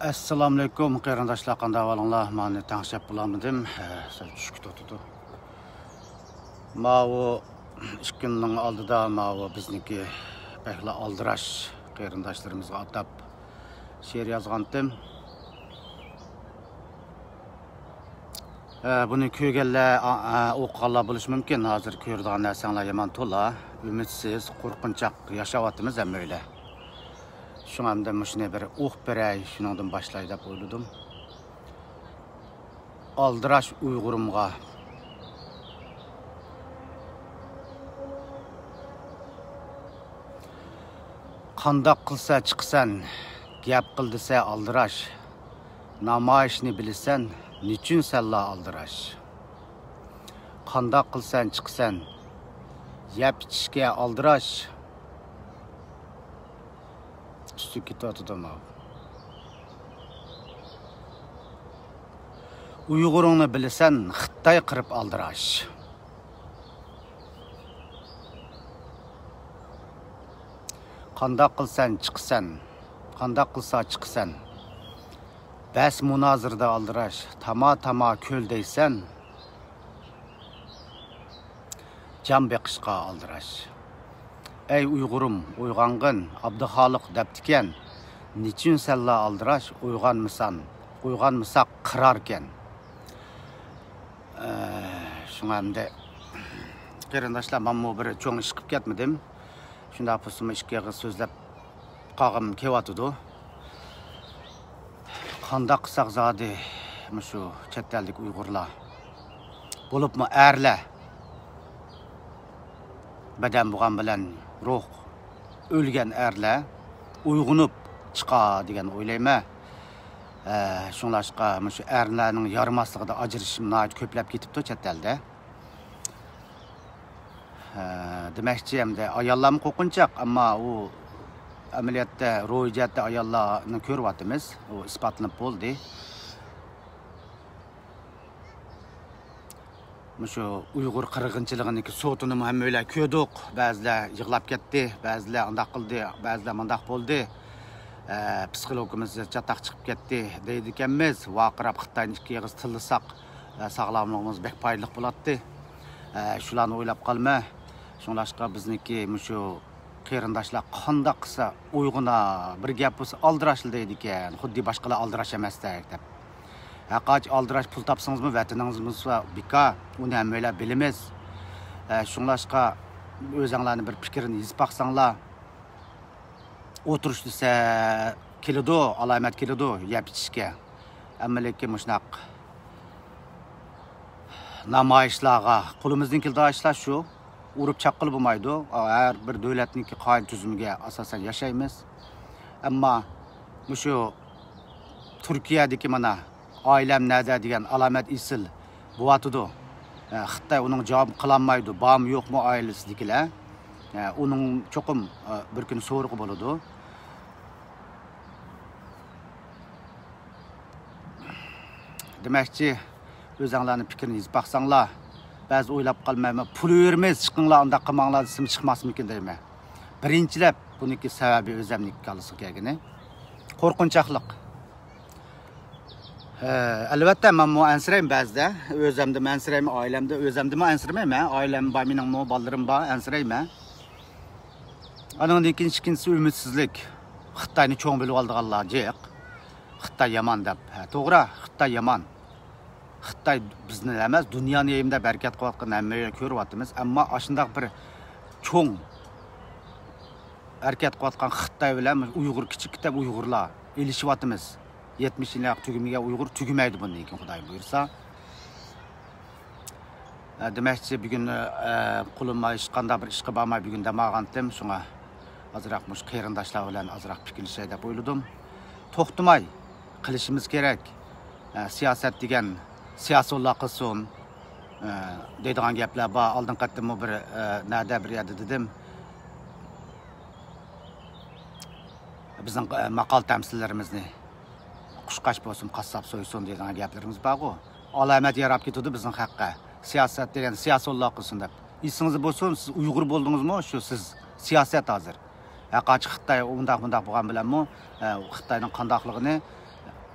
Assalamu alaikum qarindoshlar, qanday ahvolinglar? Meni tanishib bulamdim. Sal tushib ketdi. Ma'u 2 kunning oldida ma'u bizniki bahla aldirash qarindoshlarimizga atab she'r yozgandim. Buni ko'rganlar o'qiganlar bo'lishi mumkin. Hozir ko'radigan narsalar yomon to'la, umidsiz, qo'rqinchoq yashayapmiz ham o'yla. Şunamda müşne bir beray, şundan başlay dep oyladım. Aldıraş Uygurumga. Qandaq qilsa chiqsan, gap qil desa aldıraş. Namoyishni bilsan, nichun salla aldırash. Qandaq qilsan chiqsan, yap ichishga aldırash. Üstü kitatıdım abi. Uygurunu bilsen Xitay qırıp aldıraş. Qandaq qilsan chiqsan, qandaq qilsa chiqsan. Bas munazirda aldıraş, tama köl deysen. Can beqishqa aldıraş. Ey Uygurum, uyg'ang'in, Abduxoliq debdiken, niçin salla aldırash, uyg'onmisaq qirarken. Şunamda qarindoshlar, men bir cho'ng ish qilib ketmadim. Shunda apusimi ishga so'zlab qog'im kelyotdi. Qandaq qilsaq zodi shu chet ellik Uyg'urlar bo'libmi erlar. Badan bo'lgan bilan ruh o'lgan erlar uyg'unib chiqa degan o'ylayman. Shunlashqa shu erlarning yarmasligida ajrashim ko'plab ketibdi chet elda. Demakchi hamda ayollarni qo'rqinchoq, ammo u amaliyotda ro'yxatda ayollarni ko'ryapmiz. U isbotlanib bo'ldi. Şu Uygur qirg'inchiligining so'tini ham o'yla ko'rdik. Ba'zilar yig'lab ketdi, ba'zilar undaq qildi, ba'zilar mundaq bo'ldi. Psixologimiz chataq chiqib ketdi deydi ekanmiz. Vaqirab Xitoyni ikki yig'iz tillasaq, sog'lomligimiz bek foydali bo'ladi. Shularni o'ylab qolma. Shunlashqa bizniki shu qarindoshlar qandaq qilsa uyg'una bir gap bo'lsa aldirashli deydi ekan. Xuddi boshqalar aldirash emasdek deb. Haqaq aldıraş pul tapsınızmı, vatanınızmız va bika, onu hem öyle bilimiz. Şunlaşqa özіңlarni bir fikrini yazıp baksanlar, oturuş dese kelidu, alamet kelidu, yap içişke. Emmeleki müşnaq namayışlarga, qulumuzdan keldiği işler şu, urup çaqqıl bulmaydı. Her bir devletninki qayın tüzümüge asasen yaşaymiz. Ama şu Türkiye'deki mana ailem nerede degan alamet isil buatıdı. Xitay onun cevap kılanmaydı. Bağım yok mu ailesidekiler? Onun çokum bir gün soruğu buludu. Demekçi özіңlarni fikrini yazıp baksanlar, bazı oylap kalmayma, pul vermez çıkınlar, anda qılmanglar desem çıkmasın mümkün deyme. Birinçilep bununki sebebi özlemlik kalısı kelgini. Korkunçaqlık. Elbette men mu ensireyim bazda. Özümde ensireyim, ailemde özümde mi ensireyim? Ailem var, benim mu ballarım var, ensireyim. Anın ikincisi ümitsizlik. Xitayni çoğun bilip aldıqlar jek. Xitay yaman dep. To'g'ri, Xitay yaman. Xitay bizni emas, dunyoni yeyimde berkat qilayotgan hammaga ko'ryapmiz. Ammo ashundaq bir cho'ng harkat qilayotgan Xitay bilan Uyg'ur kichik kitap Uyg'urlar elishyapmiz. 70 yıllık tügümüge Uygur tügümeydi bunun için Xuday buyursa. Demekçi bir gün kuluma işkanda bir işki bağmay bir gün demağandım. Şuna azırak muş qarindoshlar bilan azırak fikirleşey dep oyladım. To'xtamay qilishimiz kerak. Siyaset degan siyosatlar qilsin. Deydigan gaplar bor. Oldin qatdim bir nada bir yerda dedim. Bizning maqol tamsillarimizni Quşqaş bo'lsin, qassob so'ysin degan gaplarimiz bor-ku. Alamat yarab ketdi bizning haqqa. Siyosat degan siyosatlar qilsin deb. Esingiz bo'lsin, siz Uyg'ur bo'ldingizmi? Shu siz siyosat hozir. Haqaq Xitoy undaq bo'lgan bilanmi, Xitoyning qandaqligini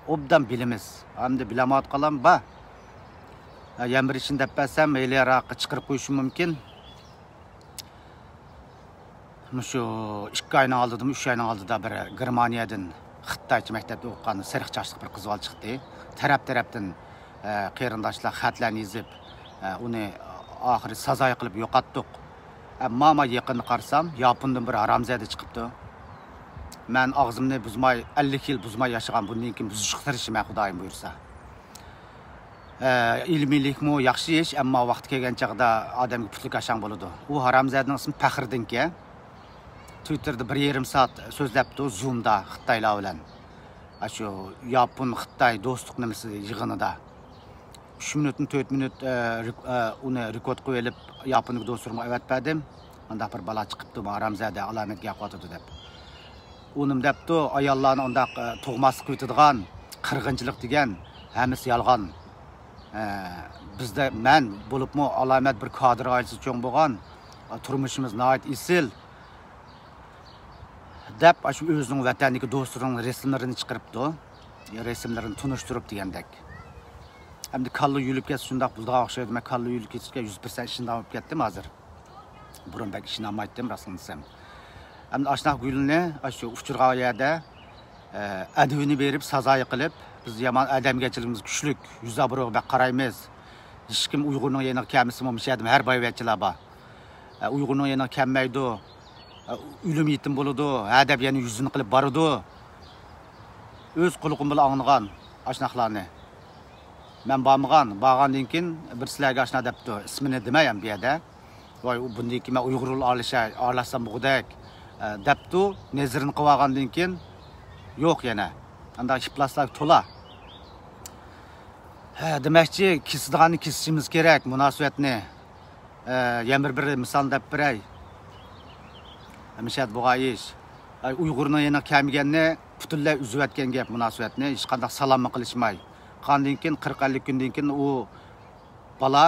obdan bilimiz. Hamda bilamat qalam ba. Yana bir için deb bilsam, eliroq chiqirib qo'yishim mumkin. Shu 2 oyning oldida, 3 oyning oldida bir Germaniyadan Xitoycha maktabda o'qigan sirqchashliq bir qiz bola chiqdi. Taraf-tarafdan qarindoshlar xatlarni yozib, uni oxiri sazoy qilib yo'qotdik. Ammo yaqinni qarsam, Yapondan bir haramzada chiqibdi. Men og'zimni buzmay, 50 yil buzmay yashagan bundan keyin buzishga tirishman Xudoyim buyursa. İlmilikmi yaxshi ish, ammo vaqti kelgan chaqda odamga putlik ashang bo'ladi. U haramzadaning ismi Faxriddinki. Twitterda 1,5 soat so'zlabdi Zoomda Xitoylar bilan. Shu Yapon Xitoy do'stlik nimasi yig'inida. 3 minutni 4 minut uni rekord qo'yilib Yaponga do'stlikni avatpadim. Unda bir bala chiqibdi, haramzada alomatga qo'ydi deb. Unim debdi, ayollarni unda tug'maslik qiladigan qirg'inchilik degan hammasi yolg'on. Bizda men bo'libmi alomat bir kadr oilasi cho'ng bo'lgan, turmushimiz nihoyat isil deb shu o'zining vataniga do'stlarning rasmlarini chiqaribdi. Rasmlarini tunishtirib degandek. Hamda kallı yulib ketsa shundoq buldiga o'xshaydi. Men kallı yulib ketishga 100% ishimdan olib ketdim hozir. Burun bak ishini olmaydim rostini desam. Hamda ashunaq gulni shu uchirgan yerda adavini berib, sazoy qilib, biz yomon odamgarchiligimiz kuchlik, yuz obro'ga qaraymiz. Hech kim Uyg'urning yana kamisi bo'lmaydi, har boyvachchilar bor. Uyg'urning yana kammaydi. O'lim yetim bo'ladi, adab yana yuzini qilib boradi. O'z qulig'im bilan anglagan ashnaqlarni. Men borgandan keyin bir sizlarga ashna debdi. Ismini demayam bu yerda. Voy bundan keyin men Uyg'urlar aralashsam bo'g'dak debdi. Nazirini qilib olgandan keyin yo'q yana. Anda iplaslar to'la. Demakchi, kesadiganni kesishimiz kerak munosabatni. Yana bir misol deb beray. Mishat bo'g'ayish. Uyg'urning yana kamiganni butunlay uzib o'tgan gap munosabatni hech qanday salom qilishmay. Qandan keyin 40-50 kundan keyin u bala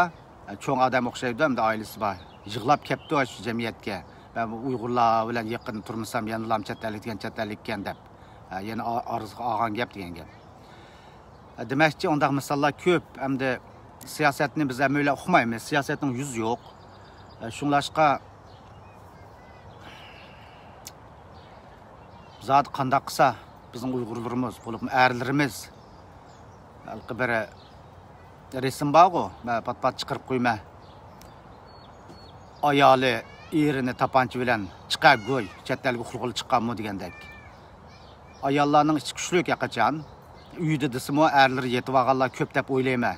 cho'ng odam o'xshaydi, hamda oilasi bor. Yig'lab ketdi shu jamiyatga. Men Uyg'urlar bilan yaqin turmasam, yana chetalik degan chetalik deb. Yana orzu olgan gap degan gap. Demakchi, undaq misollar ko'p. Hamda siyosatni biz ham o'ylab o'qimaymiz. Siyosatning yuzi yo'q. Shunlashqa zat qandaq qilsa bizning Uyg'urlarimiz, bo'lib erlarimiz balki bir resim bor-ku, pat-pat chiqarib qo'yma. Ayoli erini tapancha bilan chiqab go'y, chetlarga xulqul chiqqanmi degandek. Ayollarning ichi kuchlik qachon uyda desimi erlar yetib olganlar ko'p deb o'ylayman.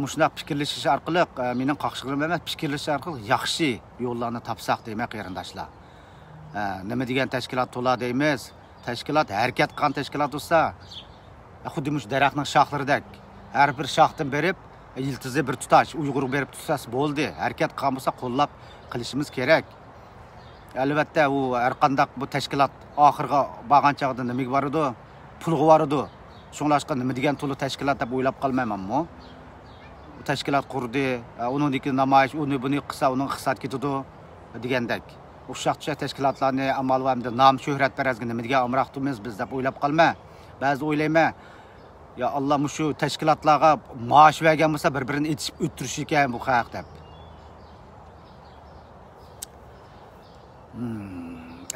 Mushunaq fikrlashish orqali, mening qaqshig'im emas, fikrlashish orqali yaxshi yo'llarni topsaq deyman qarindoshlar. Nima degan tashkilot to'la deymiz? Tashkilot harakat qilgan tashkilot bo'lsa, xuddi mush daraxtning shoxlaridek har bir shoxdan berib, yiltizi bir tutash, Uyg'ur berib tutsas bo'ldi. Harakat qilgan bo'lsa qo'llab qilishimiz kerak. Albatta, u har qanday bu tashkilot oxirga borgan chog'da nimaga boradi? Pulga boradi. Shunlashqa nima degan to'la tashkilot deb o'ylab qolmaymanmi? Tashkilot qurdi, uningdagi namoyish, uni buni qilsa, uning hisob ketadi degandek. O'sha tashkilotlarni amal va nom shuhrat parazga nima degan amroqdimiz biz deb o'ylab qolma. Ba'zi o'ylayman, ya Alloh shu tashkilotlarga maosh bergan bo'lsa, bir-birini etishib o'tirish ekan bu haq deb.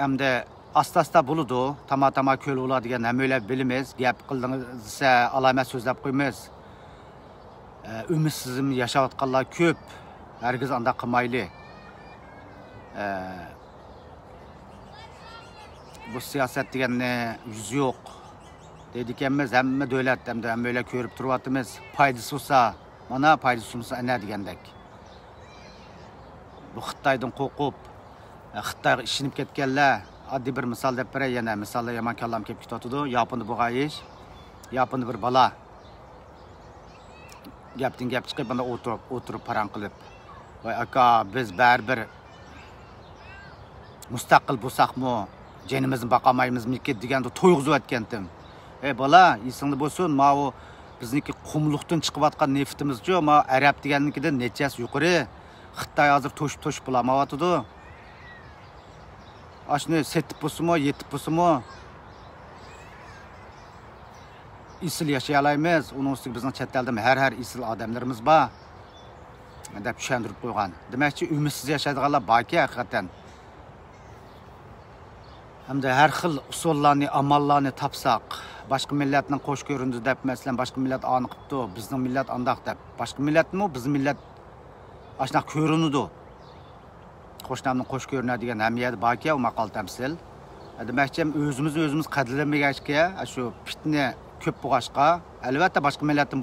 Hamda asta-asta bo'ladi, tama-tama ko'l bo'ladigan ham o'ylab bilamiz, gap qildingizsa alomat so'zlab qo'ymiz. Umidsiz yashayotganlar ko'p. Hargiz anda qilmayli. Bu siyosat deganni yuzi yo'q. Deydikanmiz, hamma davlat hamda hammalar ko'rib turyapmiz. Foydasi bo'lsa, mana foydasi bo'lsa ana degandek. Bu Xitoydan qo'rqib, Xitoyga ishinib ketganlar, oddiy bir misol deb beray, yana misollar yomon kallam kelib ketadi. Yaponda bo'lgan ish. Yaponda bir bala gapdan gap chiqib, bana o'tirib parang qilib, voy aka, biz baribir mustaqil bo'lsaqmi, jenimizni baqamaymiz deganda to'yg'izib o'tgandim. Ey bola, esingda bo'lsin, mana bizniki qumluqdan chiqayotgan neftimiz-ku, mana Arab degannikidan nechasi yuqori. Xitoy hozir to'shib bulamayotdi. Aşını setip bulsunmu, yetip bulsunmu isil yaşayalaymiz. Onun üstüne bizning chet elda har isil odamlarimiz bor deb tushuntirib qo'ygan. Demakchi, umidsiz yashaydiganlar borki haqiqatan. Hamda har xil usullarni, amallarni topsaq, boshqa millatning qo'sh ko'rindi deb, masalan, boshqa millat ani qilibdi, bizning millat andoq deb. Boshqa millatmi, bizning millat ashunaq ko'rinadi. Qo'shnamning qo'sh ko'rinadigan hamiyati borki, u maqol tamsil. Demakchi, o'zimiz qadrlamagachga, shu fitna ko'p bo'lg'ashqa, albatta boshqa millatdan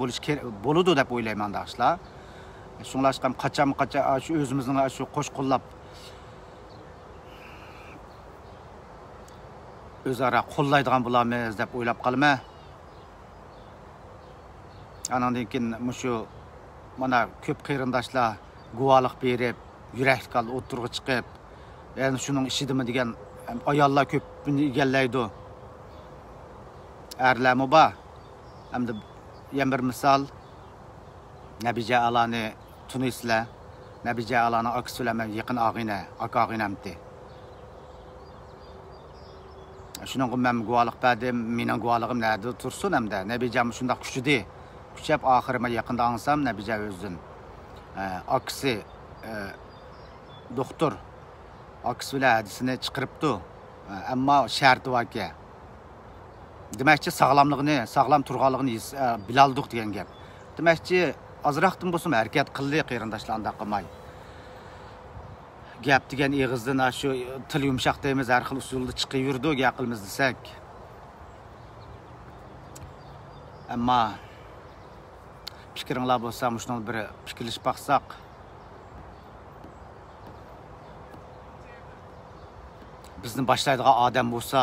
bo'ladi deb o'ylayman do'stlar. Shunlashqam qachon shu o'zimizning shu qo'shqo'llab o'zaro qo'llaydigan bo'lamiz deb o'ylab qolma. Anandan keyin shu mana ko'p qarindoshlar guvohlik berib, yurakli qolib o'tirg'i chiqib, ya'ni shuning ishidimi degan ayollar ko'p egallaydi. Erlarmi bor. Hamda yana bir misol Nabija alani Tunislar, Nabija alani aksulaman yaqin aka-og'inamdi. Shuningga men guvohlik berdim, mening guvohligim nerda tursin hamda Nabijam shundoq kuchidi. Kuchab oxirima yaqinda ansam Nabija o'zin aksi doktor aksi bilan hadisini chiqiribdi. Ammo sharti borki. Demakchi sog'lom turganligini bilaldik degan gap. Demakchi azroqdan bo'lsa harakat qildi qarindoshlar unda qilmay. Gap degan eg'izdan shu til yumshoq deymiz, har xil usulda chiqib yurdi, gap qilamiz desak. Ammo fikringlar bo'lsa, shunday bir fikrlashib baqsaq, bizni boshlaydigan odam bo'lsa,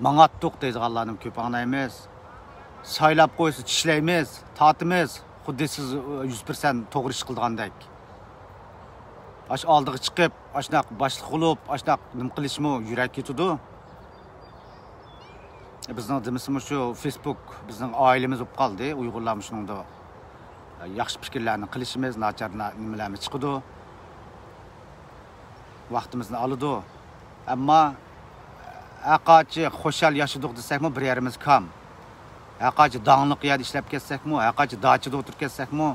mangatdiq deydiganlarning ko'p anlaymiz. Saylab qo'ysa tishlaymiz, tatimiz, xuddi siz 100% to'g'ri ish qilgandek. Ash oldiga chiqib, ashnaq boshliq bo'lib, ashnaq nim qilishmi yurak ketadi. Bizning demisimiz shu Facebook bizning oilamiz bo'lib qoldi. Uyg'urlarimiz shuningda yaxshi fikrlarni qilishimiz, nachar nimalarni chiqadi. Vaqtimizni oladi. Ammo aqachi xo'shal yashadik desakmi, bir yerimiz kam. Aqachi donglik yerda ishlab ketsakmi, aqachi dachada o'tirib ketsakmi,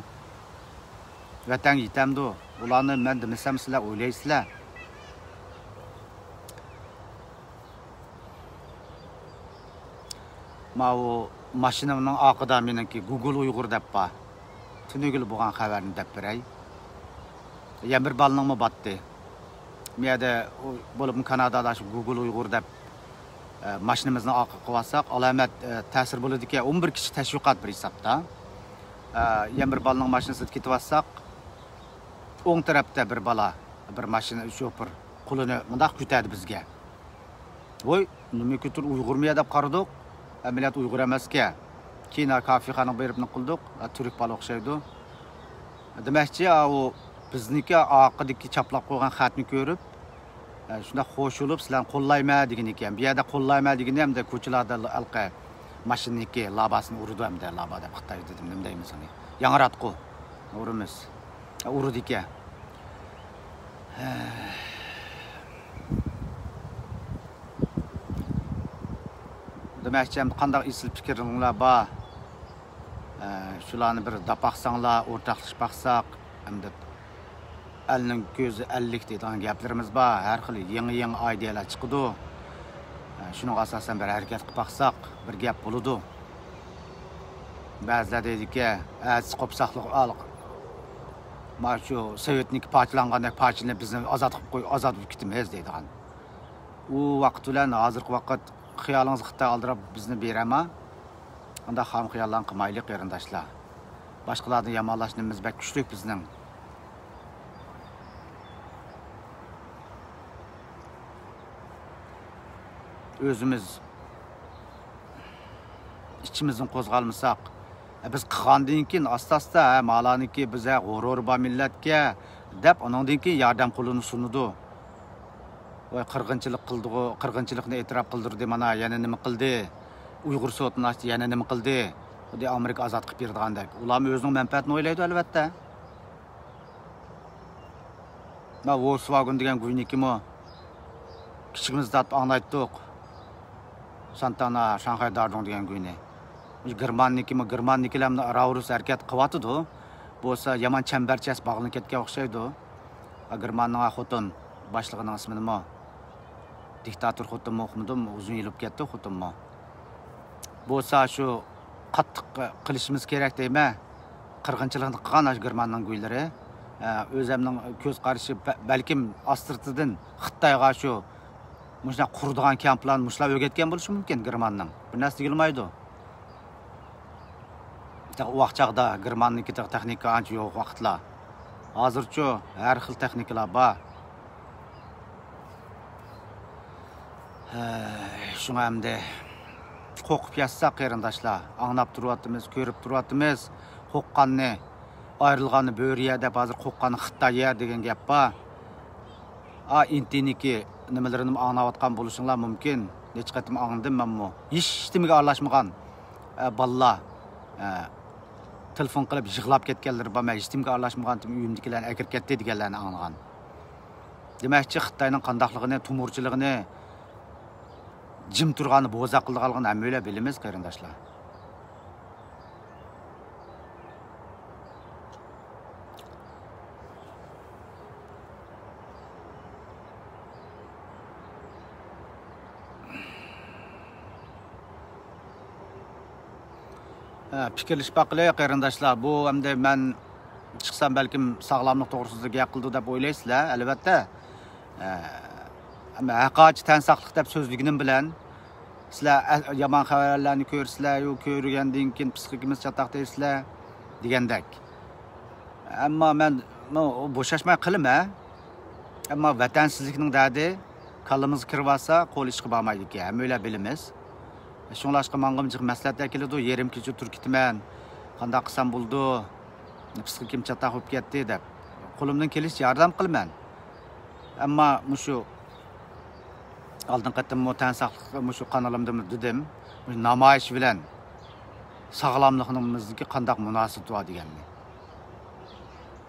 vatan yetamdi. Ularni men demasam sizlar o'ylaysizlar. Mau mashinamning oqida meniki Google Uyg'ur deb bor. Tunugil bo'lgan xabarni deb beray. Yana bir balningmi batdi. Miyada bo'lib Kanadada shu Google Uyg'ur deb mashinamizni oqib qo'ysak, alamat ta'sir bo'ladi-ki, 11 kishi tashviqot bir hisobda. Yana bir balning mashinasida ketib olsak, o'ng tarafda bir bala, bir mashina shofir qo'lini mundaq ko'tardi bizga. Voy, nima ko'tir Uyg'urmiya deb qaradik. Millat Uyg'ur emas-ki. Keyin kafexona berib qildik, turk bala o'xshaydi. Demakchi, u bizniki oqidagi chaplab qo'ygan xatni ko'rib, shunda qo'shilib sizlarni qo'llayman degan ekan. Bu yerda qo'llayman degani hamda ko'chalarda alqa mashinaniki labasini urdi hamda laba deb Xitoy dedim, nima deymiz uni. Yangiratqu. Urimiz. Urdi ekan. Demakchi, qanday isil fikringlar bor? Shularni bir dapaqsanglar, o'rtaqlashib hamda elning ko'zi ellik deydigan gaplarimiz bor. Har xil yangi ideyalar chiqadi. Shuning asosan bir harakat qilib baqsaq, bir gap bo'ladi. Ba'zilar deydiki, "Aziz qopsaqliq alik. Mana shu sovetnik parchalangandek parchani bizni ozod qilib qo'y, ozod bo'lib ketimiz" deydigan. U vaqt bilan hozirgi vaqt xiyolingizni Xitoy oldirib bizni berama. Unda ham xiyollan qilmaylik qarindoshlar. Boshqalarni yomonlashimiz bak kuchli bizning. O'zimiz ichimizni qo'zg'almasak, biz qilgandan keyin asta-asta malaniki bizga g'urur bor millatga deb undan keyin yordam qo'lini sunudi. Voy qirg'inchilik qildi, qirg'inchilikni e'tirof qildirdi, mana yana nima qildi? Uyg'ur sotini ochdi, yana nima qildi? Xuddi Amerika ozod qilib berdigandek. Ular o'zining manfaatini o'ylaydi albatta. Ma Volkswagen degan guynikimi kichigimizda anlaytdik. Santana Shanghai Dardong degan kuyni. Germannikilarni Raurus harakat qilyotidi. Bo'lsa yomon chambarchas bog'lanib ketgan o'xshaydi. Germanning xotin boshlig'ining ismi nima? Diktator xotin o'qimidim, uzun yilib ketdi xotinmi. Bo'lsa shu qattiq qilishimiz kerak deyman. Qirg'inchilikni qilgan Germanning kuylari. O'zimning ko'z qarashi balkim Astritidan Xitoyga shu mushlar qurdigan kamplarni mushlar o'rgatgan bo'lishi mumkin Germanning. Bu narsa deyilmaydi. Vaqtchaqda Germanniki texnika ancha yo'q vaqtlar. Hozircha har xil texnikalar bor. Shunga hamda qo'qib yatsak qarindoshlar, anglab turyapmiz, ko'rib turyapmiz. Qo'qqanni ayrilganni bo'riya deb hozir qo'qqanni Xitoyga degan gap bor. Intiniki nimalarini anlayotgan bo'lishinglar mumkin. Hech qatim angladim menmi. Hech nimaga aralashmagan bolalar telefon qilib yig'lab ketganlar bor. Men hech nimaga aralashmagan uyimdagilarni akirib ketdi deganlarni anglagan. Demakchi Xitoyning qandaqligini, tumurchiligini jim turgani bo'za qilganligini hammalar bilamiz qarindoshlar. Fikrlashib baqilay qarindoshlar. Bu hamda men chiqsam balkim sog'lomlik to'g'risida gap qildi deb o'ylaysizlar, albatta. Ama haqoqat tan saqliq deb so'zligim bilan sizlar yomon xabarlarni ko'rsizlar, yo ko'rgandan keyin psixikimiz chataq deysizlar degandek. Ammo men bo'shashmay qilma. Ammo vatansizlikning dadi kallamiz kirvasa qo'l ish qilib olmaydi ekan. Hammalar bilamiz. Shunlashqa mang'imjiq maslahatlar keladi, yerim kecha tur ketman. Qanday qilsam bo'ldi? Psixikim chataq bo'lib ketdi deb. Qo'limdan kelish yordam qilman. Ammo mushu oldin qatim tan saqliq mushu kanalimda dedim, namoyish bilan sog'lomligimizga qanday munosabat bor deganni.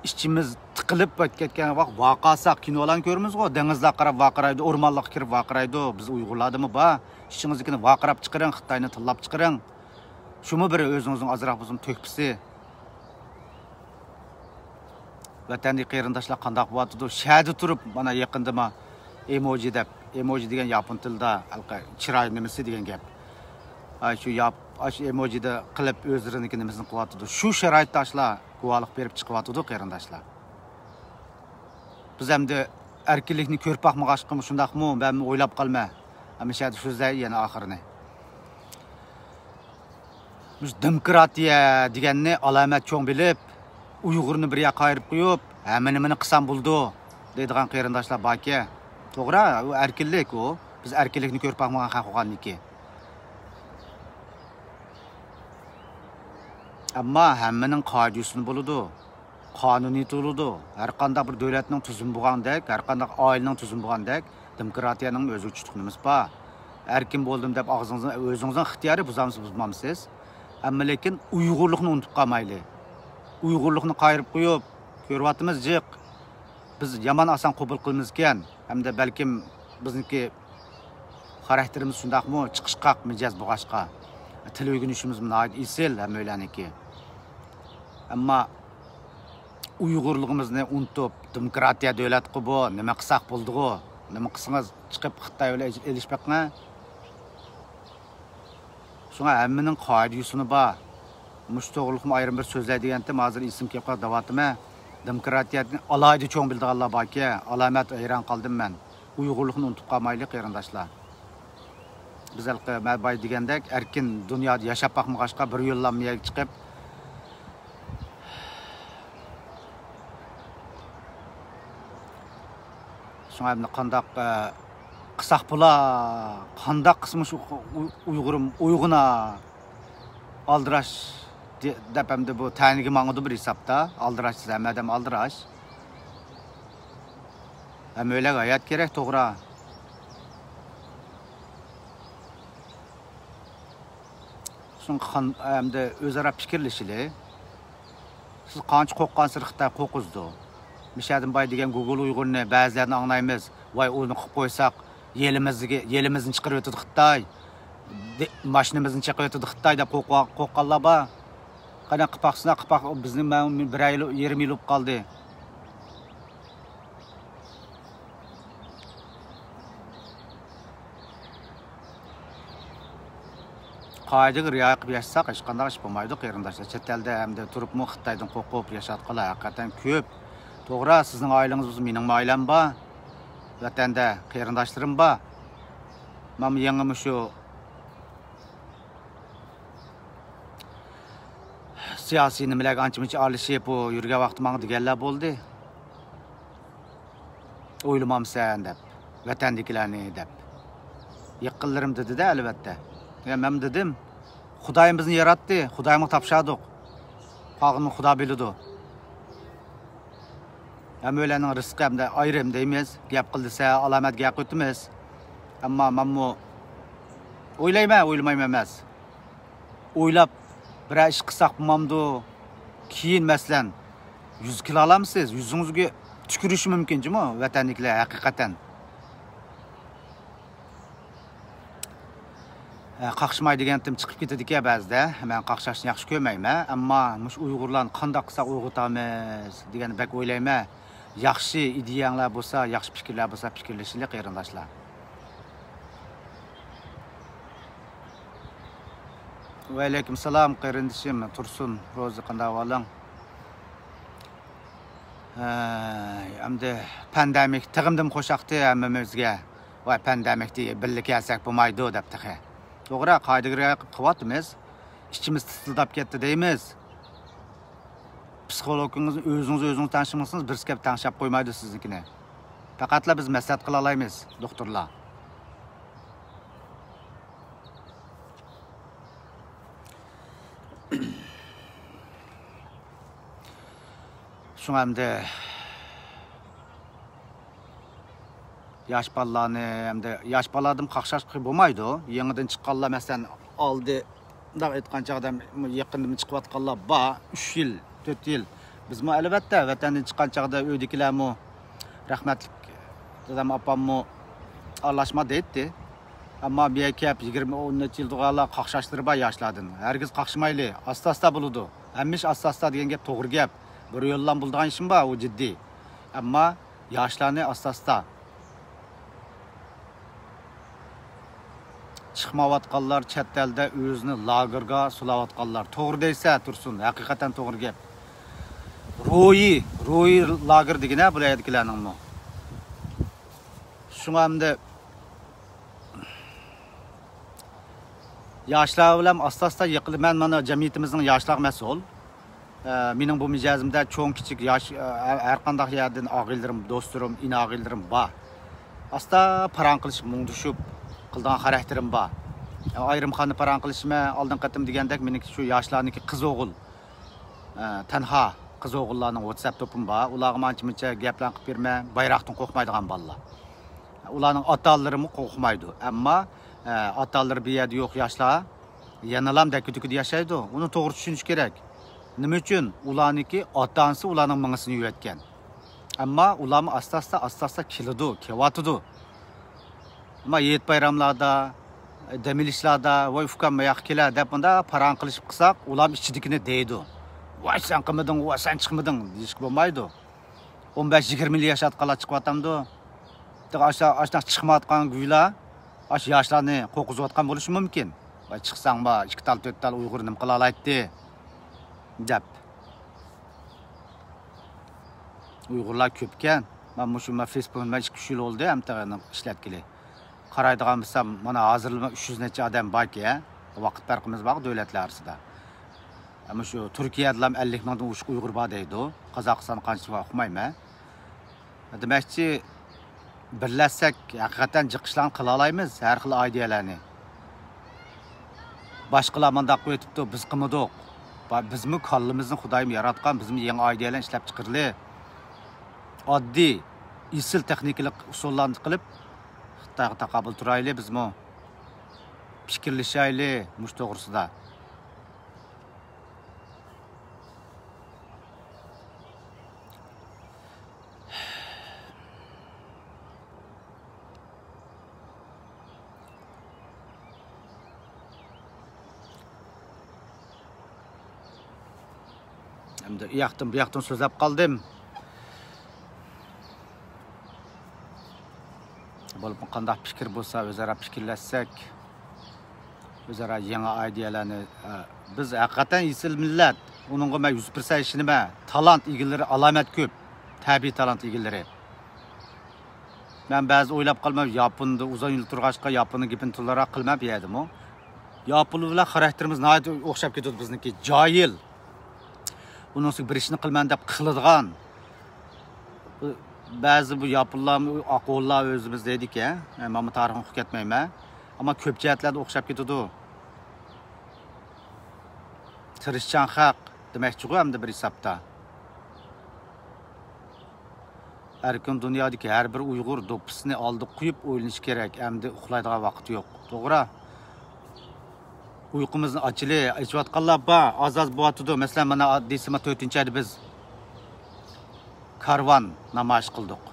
Ishchimiz tiqilib ketgan vaqt vaqasa kinolarni ko'ramiz-ku, dengizlar qarab vaqiraydi, o'rmonlarga kirib vaqiraydi. Biz Uyg'urlardimi bor? Ishingiznikini vaqirab chiqaring, Xitoyni tillab chiqaring. Shumi biri o'zingizning azroq bo'lsin to'kpisi. Vatanli qarindoshlar qanday bo'tdi? Shadi turib, mana yaqindama emoji deb, emoji degan yapon tilida alqa chiroy nimasi degan gap. Shu emojida qilib o'zlariniki nimasini qilyapti. Shu sharoitdashlar guvohlik berib chiqyapti qarindoshlar. Biz hamda erkinlikni ko'rib boqmag'ashqimi shundaqmi? Men o'ylab qolma. Hamisha so'zlar yana oxirini. Biz demokratiya deganni alomat cho'ng bilib, Uyg'urni bir yoqqa ayirib qo'yib, hamma-nimani qilsam bo'ldi deydigan qarindoshlar borki, to'g'ri, u erkinlik u. Biz erkinlikni ko'rib boqmagan haq bo'lganiki. Ammo hammaning qoidasini bo'ladi. Qonuniy bo'ladi. Har qanday bir davlatning tuzumi bo'lgandek, har qanday oilaning tuzumi bo'lgandek, demokratiyaning o'zi uchuqnimiz bor. Erkin bo'ldim deb o'zingizning ixtiyori buzamsiz. Ammo lekin Uyg'urlikni unutib qolmaylik. Uyg'urlikni qayirib qo'yib, ko'ryapmiz jiq. Biz yomon oson qabul qilamiz ekan, hamda balkim bizniki xarakterimiz shundaqmi, chiqishqaq mijoz bo'g'ashqa. Til o'rganishimiz munoyat isil hammalarniki. Ammo Uyg'urligimizni unutib, demokratiya davlat qilib, nima qilsak bo'ldi-ku, nima qilsangiz chiqib Xitoy bilan elishmoqmi? Shunga hammaning qoidasini bor. Mush to'g'rilikmi ayrim bir so'zlar deganda hozir ism kelib qoldi deyapman. Demokratiyani alayda cho'ng bildiganlar borki, alomat hayron qoldim men. Uyg'urlikni unutib qolmaylik qarindoshlar. Biz mabay degandek erkin dunyoda yashab boqmag'ashqa bir yo'llanmaga chiqib shunga qandaq qisaq bo'la, qandaq qismish Uyg'urim uyg'una aldirash deb hamda bu taniga mang'udi bir hisobda aldirash hammadan aldirash. Hammalar hayot kerak, to'g'ri. Shunga hamda o'zaro fikrlashili. Siz qancha qo'rqqansiz Xitoy qo'qizdi. Mishadim bay degan Google Uyg'urni ba'zilarini anglaymiz. Voy uni qilib qo'ysak, Елimizni chiqarib o'tdi Xitoy. Mashinamizni chiqarib o'tdi Xitoy deb qo'qqanlar bor. Qana qipaqsina qipaq bizni bir yil, 20 yil bo'lib qoldi. Qoidaga rioya qilib yashasak, hech qanday ish bo'lmaydi, qarindoshlar. Chet elda hamda turibmi Xitoydan qo'rqib yashayotganlar haqiqatan ko'p. To'g'ri, sizning oilangiz bo'lsa, mening oilam bor. Vatanda qarindoshlarim bor. Mana yangi shu siyosiy nimalarga ancha-muncha aralashib yurgan vaqt menga deganlar bo'ldi. O'ylamamsan deb, vatandagilarni deb. Yaqinlarim dedi-da albatta. Men dedim, Xudoyim bizni yaratdi, Xudoyimga topshirdik. Qolganini Xudo biladi. Hammalarning rizqi hamda ayrim deymiz, gap qildisa alomat gap o'timiz. Ammo menmo o'ylamayman emas. O'ylab bir ish qilsak bo'lmamdi. Keyin masalan 100 kilo olamsiz, yuzingizga tukirishi mumkinmi vatanliklar haqiqatan. Qaqshmay degantim chiqib ketadi-ku ba'zida. Men qaqshashni yaxshi ko'rmayman, ammo mush Uyg'urlarni qanday qilsak uyg'otamiz degan bak o'ylayman. Yaxshi ideyalar bo'lsa, yaxshi fikrlar bo'lsa, fikrlashinglar qarindoshlar. Va alaykum assalom qarindoshim Tursun Ro'zi qanday ahvoling? Hamda pandemik tig'imdim qo'shaqdi hammamizga. Voy pandemikda birga kelsak bo'lmaydi debdi. To'g'ri, qoidaga qilyapmiz. Ichimiz titildab ketdi deymiz. Psixologingiz o'zingiz tanishmasangiz bir skep tanishab qo'ymaydi siznikini. Faqatla biz maslahat qila olamiz, doktorlar. Şuna hem de yaş balalarını hem de yaş balalarım qaqşaş bo'lmaydi. Yangidan chiqqanlar masalan oldi da aytgancha odam yaqindan chiqib atganlar bor 3 yil, 4 yil. Bizmi albatta vatandan chiqqan chaqda uydagilarmi rahmatlik dadam opammi aralashma deydi. Ammo bu kep 20-10 yil turganlar qaqshashlar bor yoshlardan. Hergiz qaqshmayli, asta-asta bo'ladi. Hammish asta-asta degan gap to'g'ri gap. Bir yo'ldan bulduğun işim var, o ciddi. Ama yaşlarını asasta. Çıkmavatkallar, chet elde özünü lagerga sulavatkallar. Doğru deyse Tursun, hakikaten doğru gap. Ruhi lager degine buraya etkilenin mi? Şuna hem de yaşlar bilen asta-asta yıkılı. Ben bana cemiyetimizin yaşlar mesul. Mening bu mijozimda cho'ng kichik yosh har qanday yerdan og'ildirim, do'stlarim, inog'ildirim bor. Asta parang qilish mungdushib qilgan xarakterim bor. Ayrimxonni parang qilishma oldin qatim degandek meniki shu yoshlarniki qiz o'g'il. Tanha qiz o'g'illarning WhatsApp topim bor. Ularga mancha-muncha gaplar qilib berma, bayroqdan qo'rqmaydigan bolalar. Ularning ota-onalarimi qo'rqmaydi. Ammo ota-onalar bu yerda yo'q yoshlar yanalam dakudikida yashaydi. Uni to'g'ri tushunish kerak. Nima uchun ularniki ota-onasi ularning mingisini yuvatgan. Ammo ularni asta-asta kelyotidi. Ammo yet bayramlarda, demilishlarda voy ukam yo'q kelar deb bunda parang qilishib qilsak, ular ichidikini deydi. Voy sen qilmading, voy sen chiqmading deyish bo'lmaydi. 15-20 yil yashayotganlar chiqyapti. Ashta chiqmayotgan guylar, ash yoshlarni qo'qizayotgan bo'lishi mumkin. Voy chiqsang ba 2 tal 4 tal Uyg'ur nim qila olaydi. Deb. Uyg'urlar ko'pkan. Men shu Facebook'da 2 yil oldi ham tag'in ishlatgili. Qaraydigan bo'lsam, mana hozir 300 necha odam borki, vaqt farqimiz bor davlatlar orasida. Ammo shu Turkiyada ham 50 mingdan oshiq Uyg'ur bor deydi. Qozog'iston qancha o'qimayman. Demakchi birlashsak haqiqatan jiqishlarni qila olamiz, har xil ideyalarni. Boshqalar mendaq qo'yibdi, biz qilmadik. Bizmi kallimizni Xudoyim yaratgan, bizmi yangi ideyalar ishlab chiqirli. Oddiy, isil texnikalik usullarni qilib Xitoyga taqabul turayli, bizmi fikrlashayli mush to'g'risida. Endi bu yoqdan so'zlab qoldim. Bo'lib qanday fikr bo'lsa, o'zaro fikrlashsak, o'zaro yangi ideyalarni biz haqiqatan isil millat. Uningga men 100% ishonima. Talant egalari alomat ko'p. Tabiiy talant egalari. Men ba'zi o'ylab qolmam, Yaponda uzun yil turg'ashqa Yaponning gapini to'laroq qilmab yedim-ku. Yaponlar bilan xarakterimiz nihoyat o'xshab ketadi bizniki. Joyil. Uningsiz bir ishni qilman deb qiladigan. Ba'zi bu Yaponlarni aqollar o'zimiz deydik-a. Men bu tarixni o'qib ketmayman. Ammo ko'p jihatlarda o'xshab ketadi. Tirishchan haq demakchi-ku hamda bir hisobda. Her gün dünyadaki her bir Uygur dopisini aldı qo'yib o'ylanish kerak. Hamda uxlaydigan vaqt yo'q. To'g'ri? Uyqumizni ochili, ichayotganlar bor, oz bo'yatdi. Masalan, mana desima 4-oyda biz karvan namoyish qildik.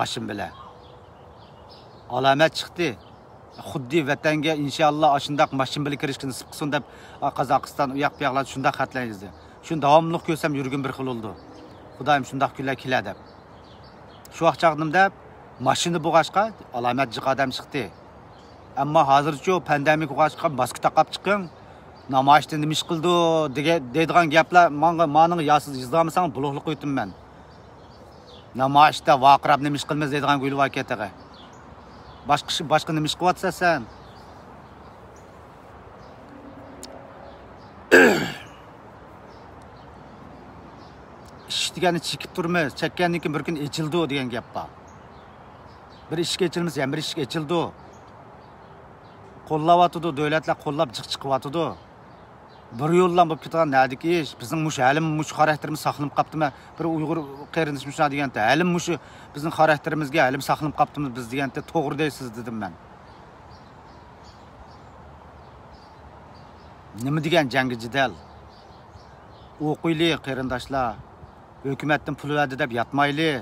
Mashin bilan. Alomat chiqdi. Xuddi vatanga inshaalloh ashundaq mashin bilan kirishni nasib qilsin deb Qozog'iston u yoq bu yoqlar shundaq xatlar yozdi. Shuni davomli ko'rsam yurgin bir xil oldu. Xudoyim shundaq kunlar keladi deb. Şu vaqtda mashina bo'g'ashqa alomat jiq odam chiqdi. Ammo hozircha pandemik bo'g'ashqa maska taqab chiqing, namoyishda nima ish qildi deydigan gaplar menga yasiz izlamasang bloqlik qo'ydim men. Namoyishda vaqirab nima ish qilmas deydigan go'yli vakataga. Boshqa nima ish qilyapsan sen? İş degani chekib turmiz, chekkandan keyin bir kun echildi degan gap bor. Bir ishga echilmas, yana bir ishga echildi. Qo'llayotdi, davlatlar qo'llab chiqyotdi. Bir yo'ldan bo'lib ketgan nadiki ish, bizning mush halim mush xarakterimiz saqlanib qolibdimi? Bir Uyg'ur qarindoshimiz shuna deganda, halim mush bizning xarakterimizga halim saqlanib qolibdimi biz deganda, to'g'ri deysiz dedim men. Nima degan jangi jidal? O'qiyli qarindoshlar. Hükümetin pulu verdi deb yatmayli.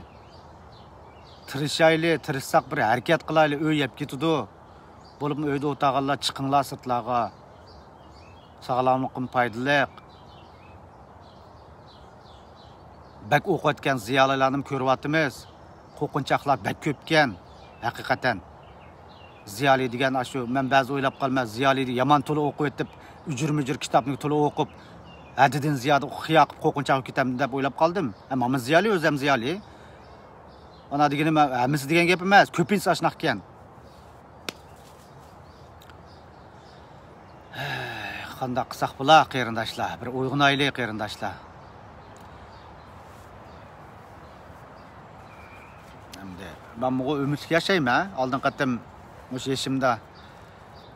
Tirishayli, tirishsaq bir harakat qilayli, uy yeb ketidi. Bo'lib uyda o'tag'anlar chiqinglar sirtlarga. Sog'lomlikqa foydaliq. Bak o'qiyotgan ziyolilarni ko'ryapmiz. Qo'rqinchoqlar bak ko'pkan. Haqiqatan. Ziyoli degan shu, men ba'zi o'ylab qolmay, ziyoli yomon to'la o'qib o'tib, ujur-mujur kitobni to'la o'qib haddidan ziyoda xiyoqib qo'rqinchoq ketaman deb o'ylab qoldim. Ammo men ziyoli o'zim ziyoli. Ana degani hammasi degan gap emas, ko'pincha ashnaq ekan. Qanday qilsaq bo'lar qarindoshlar, bir uyg'unayli qarindoshlar. Endi men bu umidli yashayman. Oldin qatim o'sha yeshimda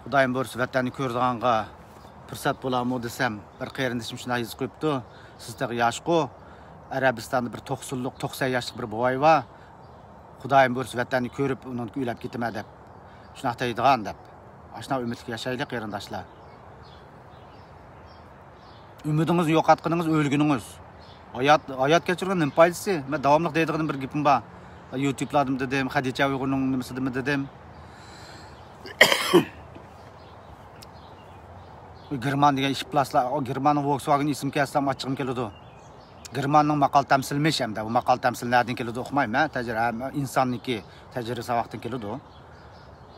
Xudoyim bo'lsa vatanni ko'rdiganga fursat bo'larmi desam, bir qarindoshim shunday yozib qo'yibdi. Sizda yoshqu Arabistonda bir 90 yoshlik bir boy bor. Xudoyim bo'lsa vatanni ko'rib, uni uylab ketaman deb. Shunaqa deydigan deb. Ashna umidli yashaylik qarindoshlar. Umidingizni yo'qotganingiz o'lguningiz. Hayot kechirgan nima foydasi? Men davomli deydigan bir gapim bor. YouTube'ladim dedim, Hadicha Uyg'urning nimasi dedim. German degan ish plaslar, o Germanning Volkswagen ism kasam ochig'im keladi. Germanning maqol tamsilmish hamda bu maqol tamsil nerdan keladi o'qimayman, tajriba insonniki, tajriba savaqdan keladi.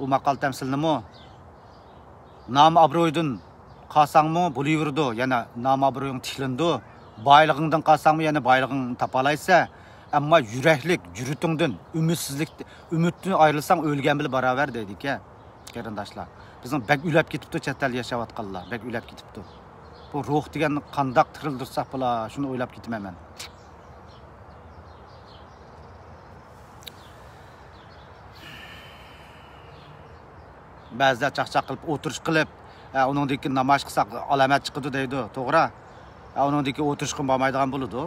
U maqol tamsil nima? Nom obro'ydan qolsangmi bo'laverdi, yana nom obro'ying tiklindi. Boylig'ingdan qolsangmi yana boylig'ing topalaysa, ammo yuraklik, juritingdan, umiddan ayrilsang o'lgan bilan barobar deydi-ku, qarindoshlar. Bizning bak ulab ketibdi, chet elda yashayotganlar, bak ulab ketibdi. Bu ruh deganni qandoq tirildirsak bo'lar, shuni o'ylab ketmayman. Ba'zida chaqchaq qilib, o'tirish qilib, uningdagi namoyish qilsak alomat chiqadi deydi, to'g'ri? Uningdagi o'tirish qilib bo'lmaydigan bo'ladi.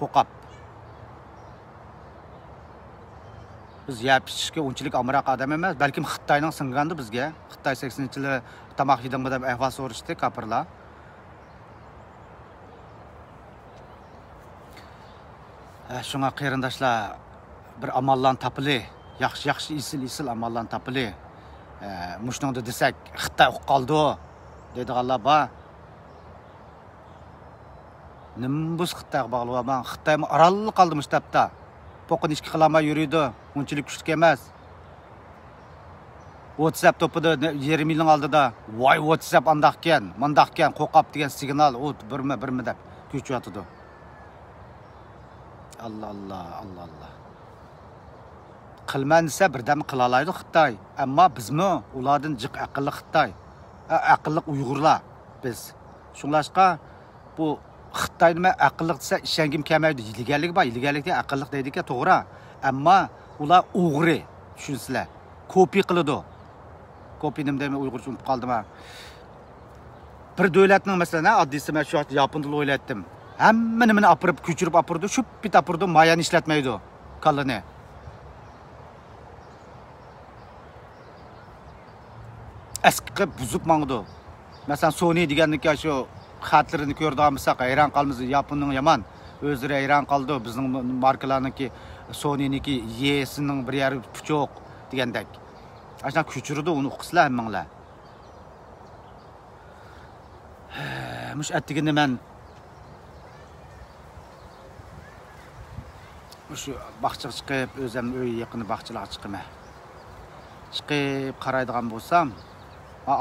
Qo'qab. Biz yapishga unchalik amroq odam emas, balkim Xitoyning singandi bizga. Xitoy 80-yillar tamoq yedingmi deb ahvol so'rashdi kapirlar. Shunga qarindoshlar bir amallan topili, yaxshi isil amallan topili. Mushningda desak, Xitoy qoldi deydiganlar bor. Nimbus Xitoyga bog'layapman. Xitoy aralliq qoldi mustabda. Po'qin ishki qilmay yuriydi. Unchalik kuchli emas. WhatsApp topida 20 yilning oldida voy WhatsApp andaqkan, mandaqkan, qo'qab degan signal o birmi deb ko'chyotdi. Allah. Qilman desa birdam qila oladi Xitoy, ammo bizmi ulardan jiq aqlli Xitoy, aqlli Uyg'urlar biz. Shunlashqa bu Xitoy nima aqlli desa ishongim kelmaydi. Ilgalik bor, ilgalikda aqlli deydi-ku, to'g'ri. Ammo ular o'g'ri, tushunsizlar. Kopi qiladi. Kopi nima deyman Uyg'urcha unutib qoldim. Bir davlatning masalan, oddiysi men shu yapon tilini o'ylatdim. Hamma nimani apirib, ko'chirib apirdi, shu bit apirdi, mayani ishlatmaydi. Kallani. Eski buzib mangdi. Masalan, Sony deganniki shu xatlarini ko'rdigan bo'lsak, hayron qolamiz. Yaponning yomon. O'zlari hayron qoldi. Bizning markalarniki Sony'niki Y'sining bir yari puchoq degandek. Ashna ko'chirdi uni o'qisizlar hammanglar. Mush attigini men shu baqchaga chiqib, o'zim uy yaqini baqchalarga chiqaman. Chiqib qaraydigan bo'lsam,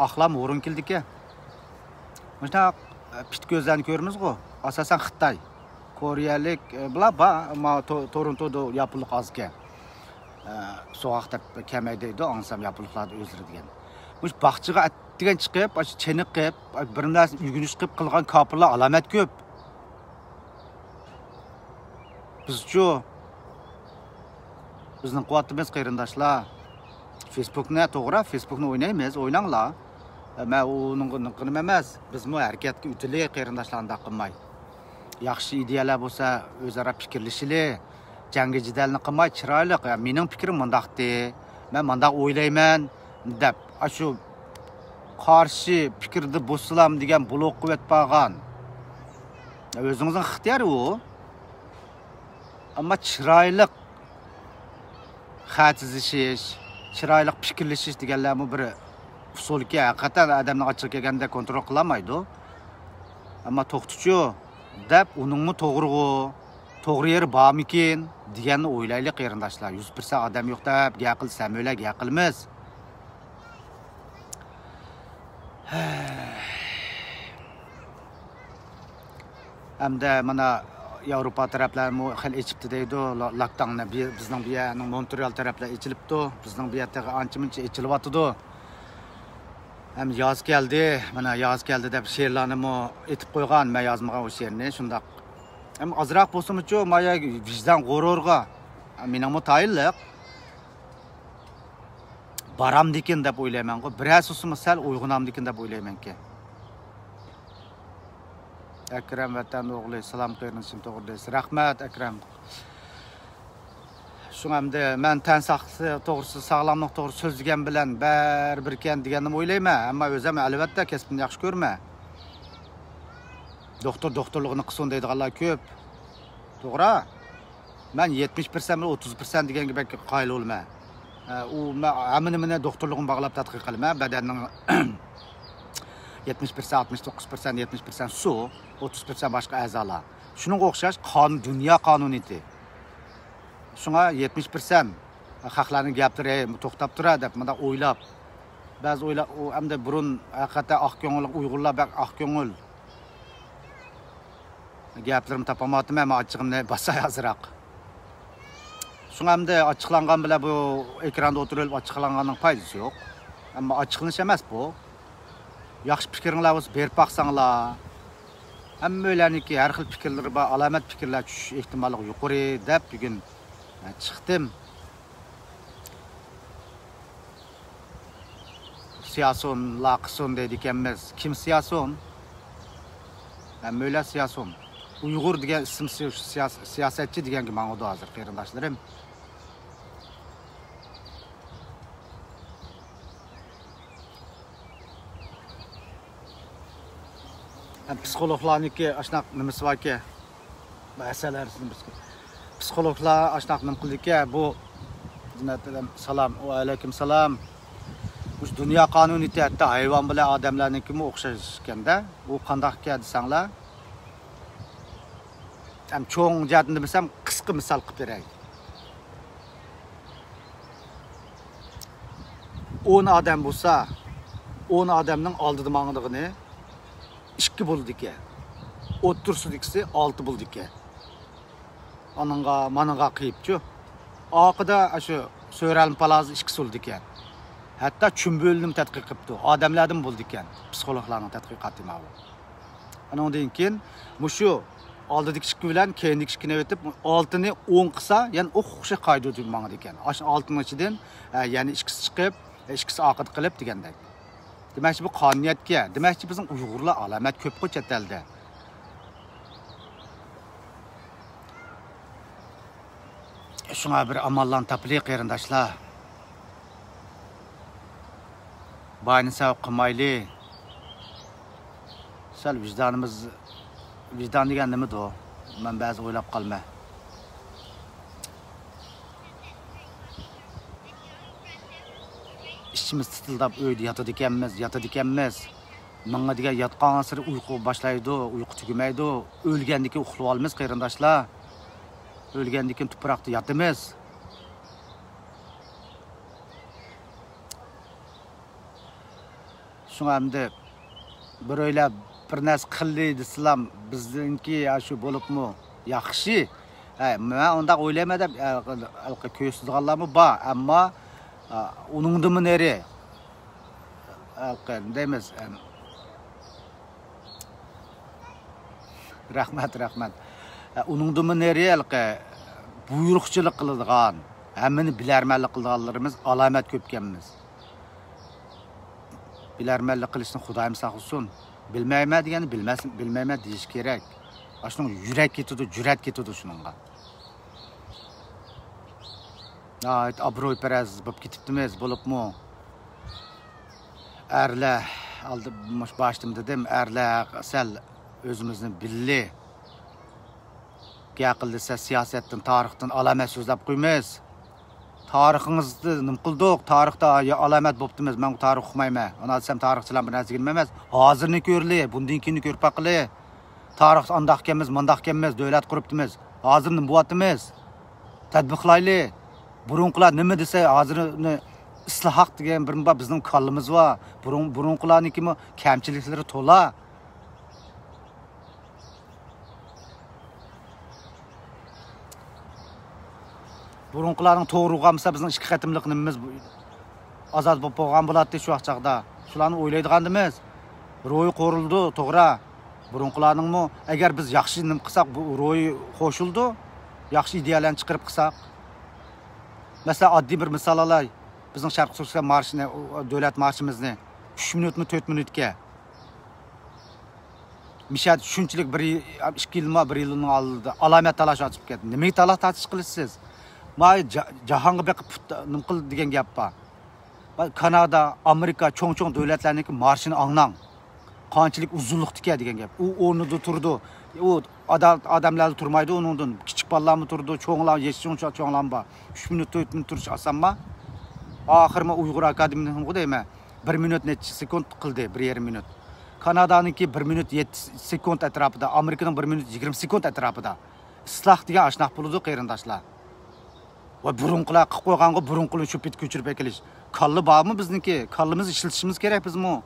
axlam o'rin keldi-ki. Mana pit ko'zlarni ko'ramiz-ku. Asosan Xitoy, Koreyalik bular ammo Torontoda yapiliq ozgan. Soğaqda kamaydi, ansam yapılıqlar o'zlari degan. Mush baqchaga atdigan chiqib, cheniqib, bir narsa yugunish qilib qilgan kofirlar alomat ko'p. Bizchu bizning quvvatimiz qarindoshlar. Facebookni to'g'ri, Facebookni o'ynaymiz, o'ynanglar. Men uning qilib emas, bizmi harakatga utilay qarindoshlarni qilmay. Yaxshi ideyalar bo'lsa, o'zaro fikrlashili, jangi jidalni qilmay chiroyli. Mening fikrim mundaqdi. Men mundaq o'ylayman deb, shu qarshi fikrni bo'slam degan blok quvvat bo'lgan. O'zingizning ixtiyori u. Ammo chiroyli xatizishish, chiroyli fikrlashish deganlarmi bir usulga haqiqatan odamni ochiq kelganda kontrol qilolmaydi. Ammo to'xtuchu deb uningmi to'g'ri yeri bormikin deganni o'ylaylik qarindoshlar. 100% odam yo'q deb gaqilsam o'ylay gaqilmiz. Hamda mana Yevropa taraflarmi xil ichibdi deydi, lockdownni bizning bu yerning Montreal taraflar ichilibdi, bizning bu yerda ancha-muncha ichilyapti. Hem yoz geldi, mana yoz geldi deb she'rlarni etib qo'ygan, men yozmagan o she'rni, shundoq. Hem azroq bo'lsa-chi, maya vijdon g'ururga, meningmi tayinliq baramdikin deb o'ylayman-ku. Birasini sal uyg'unamdikin deb o'ylayman-ki. Akram vatan o'g'li, salom qilishim to'g'ri deysiz. Rahmat Akram. Shunamda men tan saqligi to'g'risi, sog'lomlik to'g'risi so'zlagan bilan bir ekan deganimni o'ylayman, ammo o'zim albatta kasbimni yaxshi ko'rman. Doktorligini qilsin deydiganlar ko'p. To'g'ri? Men 70% 30% deganga balki qoyil bo'lman. U hamma doktorligini bog'lab tadqiq qilaman, badanning 70%, 69%, 70% suv, 30% boshqa a'zolar. Shunga o'xshash dunyo qonuniyati. Şuna 70% haqlarning gaplari to'xtab turadi deb menda o'ylab. Ba'zi o'ylab hamda burun haqiqatan oqko'ngil Uyg'urlar bak oqko'ngil. Gaplarim topamadim, men ochig'imni basa azroq. Shunga hamda ochiqlangan bilan bu ekranda o'tirib ochiqlanganning foydasi yo'q. Ammo ochiqlanish emas bu. Yaxshi fikringlar bo'lsa berib baqsanglar. Hammalarniki har xil fikrlari bor, alomat fikrlar tushish ehtimoli yuqori deb bugun chiqdim. Siyason, laqson deydi ekanmiz. Kim siyason? Hammalar siyason. Uyg'ur degan ism siyosatchi deganga ma'noda hozir qarindoshlarim. Psixologlarniki ashunaq nimasi borki, masalalarni psixologlar ashunaq nima qildiki, bu salom va alaykum salom. Bu dunyo qonuniyati hayvon bilan odamlarnikimi o'xshash ekanda, u qandoq desanglar, ham cho'ng jihatini demesam, qisqa misol qilib beray. 10 odam bo'lsa, 10 odamning oldida mangdigini 2 bo'ldi ekan. O'ttirsidikisi 6 bo'ldi ekan. Onunga, manıga qiyipçu. Aqida shu So'ralm palazi 2 bo'ldi ekan. Hatta chumbo'lnim tadqiq qilibdi. Odamlardan bo'ldi ekan. Psixologlarning tadqiqoti mana bu. Andan keyin mushu oldidagi 2 bilan keyindagi 2ni o'tib 6ni 10 qilsa, ya'ni o'xsha qoida tugmangdi ekan. O'sha 6ning ichidan ya'ni 2si chiqib, 2si aqid qilib degandek. Demakchi bu qonuniyatga, demakchi bizning Uyg'urlar alomat ko'p chet elda. Şuna bir amallan tapılıyıq yerindaşlar. Bayını sağ qılmaylı. Sal vicdanımız, vicdan degen nemi o? Ben bazı oylap qalma. İçimiz tıtıldap öydü, yatadı ekenmiz. Manga degen yatqan sırı uyku başlaydı, uyku tügümeydi. Ölgendiki uxlu almız yerindaşlar. Ölgendikin tuproqda yatimiz. Şuna endi bir o'ylab bir narsa qildi desam, bizniki shu bo'libmi? Yaxshi. Men unda o'ylayman deb ko'rsatganlarmi bor, ammo uningdimi neri? Deymiz. Rahmat. Uningdimi neri buyruqchilik qiladigan, hammani bilarmanlik qilganlarimiz alomat ko'pkanmiz. Bilarmanlik qilishni Xudoyim saqlasin. Bilmayman degani bilmayman deyish kerak. Ashning yurak ketadi, jur'at ketadi shuningga. Obro'y paraz bo'lib ketibdimiz, bo'libmi? Erlar oldi boshdim dedim, erlar sal o'zimizni billi. Aqıldisa siyasetdan, tarixdan alamet so'zlab qo'ymiz. Tariximizni nim qildik, tarixda alamet bo'ptimiz. Men tarix o'qimayman. Ona desam tarixchilar bir narsa bilmaymiz. Hozirni ko'rli, bundan keyin ko'rpaqli. Tarix andaq ekanmiz, mandaq ekanmiz, davlat quribdimiz. Hozirni bo'yatimiz. Tadbiqlayli. Burunqilar nima desa, hozirni islohot degan bir bizning kollimiz bor. Burunqilarnikimi kamchiliklari to'la. Burunqilarning to'g'ri qilmasa bizning ikki qatimliq nimamiz azod bo'lib qolgan bo'ladi shu vaqtda. Shularni o'ylaydigandimiz. Ro'y qo'rildi, to'g'ri. Burunqilarningmi agar biz yaxshi nim qilsak, bu ro'y qo'shildi, yaxshi ideyalarni chiqarib qilsak. Masalan, oddiy bir misol olay. Bizning Sharq Turkiston marshini, davlat marshimizni 3 minutmi 4 minutga Mishad shunchalik 2 yilma 1 yilning oldida alomat talash ochib ketdi. Nimaga talash qilasiz? May jahonga beqib nim qil degan gap bor. Kanada, Amerika cho'ng-cho'ng davlatlarniki marshini anglang. Qanchalik uzunlikdika degan gap. U o'rnida turdi. U odamlar turmaydi uningdan. Kichik bolalarmi turdi, cho'nglar, yeshuncha cho'nglar bor. 3 minut 4 minut turish osanmi? Oxirma Uyg'ur akademiyasining qo'ydaymi? 1 minut necha sekund qildi, 1,5 minut. Kanadaniki 1 minut 7 sekund atrofida, Amerikaning 1 minut 20 sekund atrofida. Isloh degan ashnaq bo'ladi qarindoshlar. Va burunqilar qilib qo'yganga burunqini cho'pit ko'chirib ekilish. Kalli bormi bizniki? Kallimizni ishlatishimiz kerak bizmi?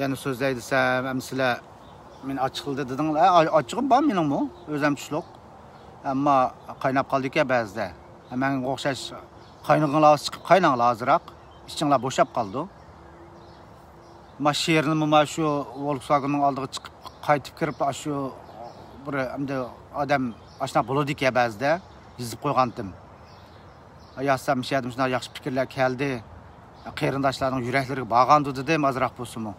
Yani so'zlaydi desam, sizlar men ochiqildi dedinglar. Ochiqim bor meningmi? O'zim tushliq. Ammo qaynab qoldi ekan ba'zida. Menga o'xshash qaynag'inglar chiqib qaynanglar ozroq. Ichinglar bo'shab qoldi. Masherni mana shu Volkswagenning oldiga chiqib qaytib kirib shu bir endi odam ashna bo'ladi ekan ba'zida yozib qo'ygandim. Yazsam mishadim shunday yaxshi fikrlar keldi. Qarindoshlarning yuraklariga bog'andi dedim azroq bo'lsinmi.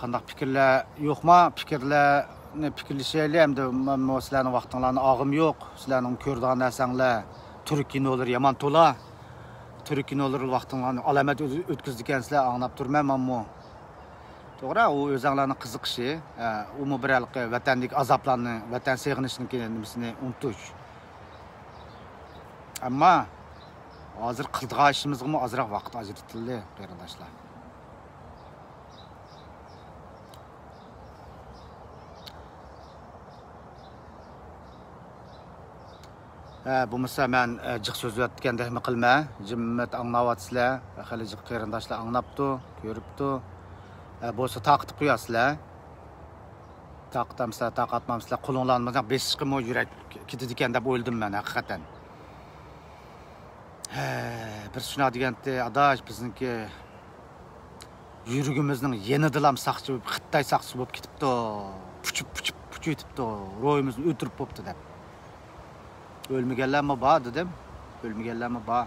Qandaq fikrlar yo'qmi? Fikrlarni fikrlashaylik. Endi men sizlarning vaqtinglarni og'im yo'q. Sizlarning ko'rdigan narsanglar turk kinolar yomon to'la. Turk kinolar vaqtinglarni alomat o'tkazdigansizlar, anglab turmayman ammo. To'g'ri, u o'zinglarning qiziqishi, u bir vatan azoblarni, vatan sevg'inishini nimasini unutish. Ama hazır qildigan ishimizga ozroq vaqt ajratildi, qarindoshlar. Bo'lmasa men jiq so'zlayotgandek qilma, jimmat anglayapsizlar, hali jiq qarindoshlar anglabdi, ko'ribdi. Bo'lsa taqitib qo'yasizlar. Taqtamsizlar, taqatmamsizlar, qo'linglarni besishqimi yurak ketadi ekan deb o'yladim men haqiqatan. Bir shuna deganda adash bizniki yuragimizning yenidilam saqchi bo'lib, Xitoy saqchi bo'lib ketibdi. Puchib etibdi. Ro'yimizni o'tirib bo'pti deb. Ölmegenlerme bağ dedim. Ölmegenlerme bağ.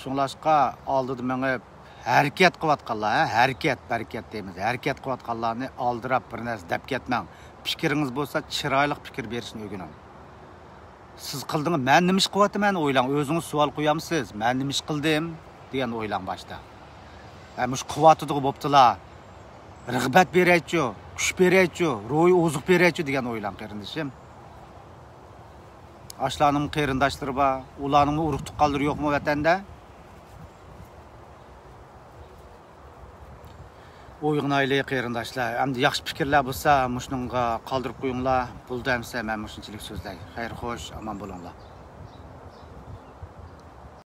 Şunlaşqa aldıdı meni hərəkət qıvatqanlar, hərəkət deyimiz. Hərəkət qıvatqanlarını aldırab bir nəsə dəb ketməng. Fikriniz bolsa çiraylıq fikir berişini öyrənin. Siz qıldınız, mən nima iş qıvatımən oylan, özünüz sual qoyamsınız. Mən nima iş qıldım degan oylan başda. Mush qıvatıdığı boptular. Rıgbat beraychi, kuch beraychi, ro'y oziq beraychi degan o'ylam qarindoshim. Ashlarning qarindoshlari bor, ularning urug' tuqqanlari yo'qmi vatanda? O'yinayli qarindoshlar, hamda yaxshi fikrlar bo'lsa, mushunga qoldirib qo'yinglar. Pul damsa men mushunchalik so'zlay. Xayr, xo'sh, omon bo'linglar.